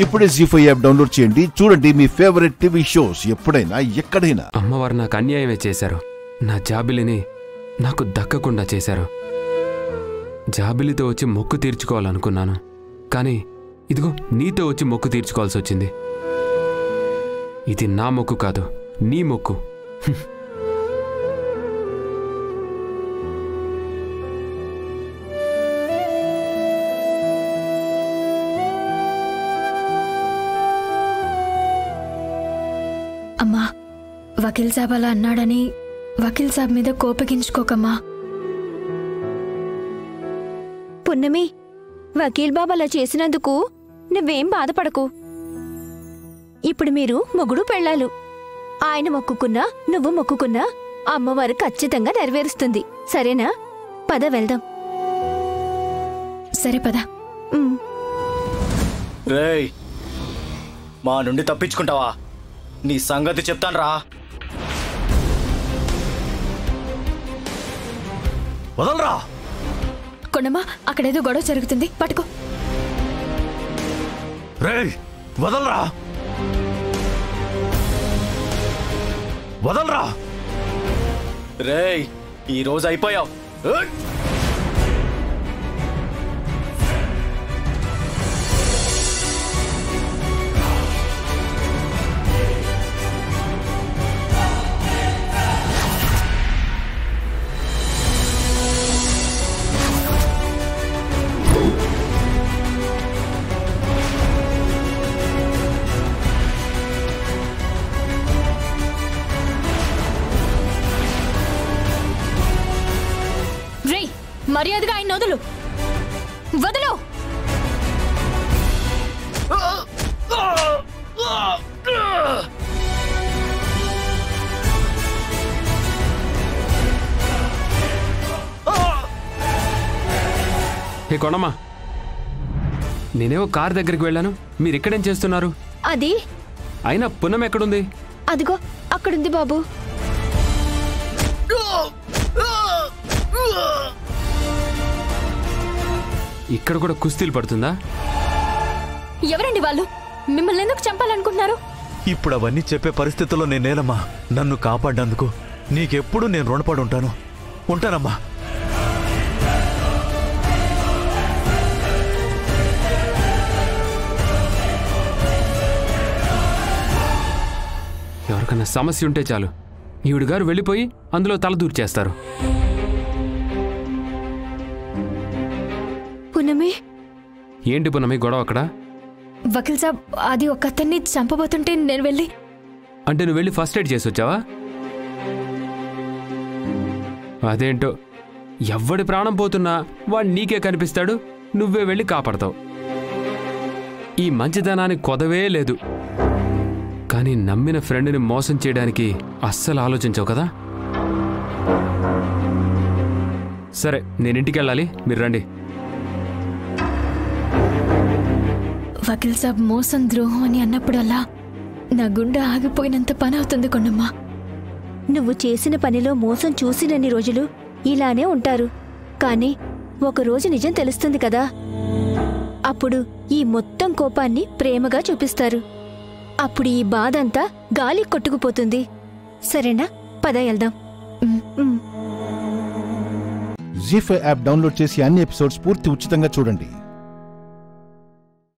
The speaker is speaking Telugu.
ఇప్పుడే జీ5 యాప్ డౌన్లోడ్ చేయండి. చూడండి మీ ఫేవరెట్ టీవీ షోస్ ఎప్పుడైనా ఎక్కడైనా. అమ్మవారు నాకు అన్యాయమే చేశారు. నా జాబిలిని నాకు దక్కకుండా చేశారు. జాబిలితో వచ్చి మొక్కు తీర్చుకోవాలనుకున్నాను, కానీ ఇదిగో నీతో వచ్చి మొక్కు తీర్చుకోవాల్సి వచ్చింది. ఇది నా మొక్కు కాదు, నీ మొక్కు. అమ్మా, వకీల్ సాబ్ అలా అన్నాడని వకీల్ సాబ్ మీద కోపగించుకోకమ్మా. పున్నమి, వకీల్ బాబు అలా చేసినందుకు నువ్వేం బాధపడకు. ఇప్పుడు మీరు మొగుడు పెళ్ళాలు. ఆయన మొక్కుకున్నా నువ్వు మొక్కుకున్నా అమ్మవారు ఖచ్చితంగా నెరవేరుస్తుంది. సరేనా? పద వెళ్దాం. సరే పద. రేయ్, మా నుండి తప్పించుకుంటావా? నీ సంగతి చెప్తాను రా. వదలరా. కొండమ్మా, అక్కడేదో గొడవ జరుగుతుంది, పట్టుకో. రేయ్, వదలరా. వదలరా. రేయ్, ఈ రోజు అయిపోయావు. మర్యాదగా ఆయన వదులు. వదులు. హే కొండమ్మా, నేనేవో కార్ దగ్గరికి వెళ్ళాను, మీరు ఇక్కడేం చేస్తున్నారు? అది అయినా పున్నం ఎక్కడుంది? అదిగో అక్కడుంది బాబు. ఇక్కడ కూడా కుస్తీలు పడుతుందా? ఎవరండి వాళ్ళు? మిమ్మల్ని ఎందుకు చంపాలనుకుంటున్నారు? ఇప్పుడు అవన్నీ చెప్పే పరిస్థితుల్లో నేనేనమ్మా. నన్ను కాపాడ్డందుకు నీకెప్పుడు నేను రుణపడి ఉంటాను. ఉంటానమ్మా. ఎవరికన్నా సమస్య ఉంటే చాలు, ఈవిడ గారు వెళ్ళిపోయి అందులో తలదూరు చేస్తారు. పున్నమి, ఏంటి పున్నమి గొడవ అక్కడ? వకీల్ సాబ్ అది ఒక అతన్ని చంపబోతుంటే నేను వెళ్ళి. అంటే నువ్వు వెళ్ళి ఫస్ట్ ఎయిడ్ చేసి వచ్చావా? అదేంటో, ఎవ్వడి ప్రాణం పోతున్నా వాడు నీకే కనిపిస్తాడు, నువ్వే వెళ్ళి కాపాడతావు. ఈ మంచితనానికి కొదవే లేదు. కానీ నమ్మిన ఫ్రెండ్ని మోసం చేయడానికి అస్సలు ఆలోచించవు కదా. సరే, నేను ఇంటికి వెళ్ళాలి, మీరు రండి. వకీల్ సాబ్ మోసం ద్రోహం అని అన్నప్పుడల్లా నా గుండె ఆగిపోయినంత పని అవుతుంది కొండమ్మా. నువ్వు చేసిన పనిలో మోసం చూసినన్ని రోజులు ఇలానే ఉంటారు. కానీ ఒకరోజు నిజం తెలుస్తుంది కదా, అప్పుడు ఈ మొత్తం కోపాన్ని ప్రేమగా చూపిస్తారు. అప్పుడు ఈ బాధంతా గాలి కొట్టుకుపోతుంది. సరేనా? పద వెళ్దాం. జీ5 యాప్ డౌన్లోడ్ చేసి అన్ని ఎపిసోడ్స్ పూర్తి ఉచితంగా చూడండి.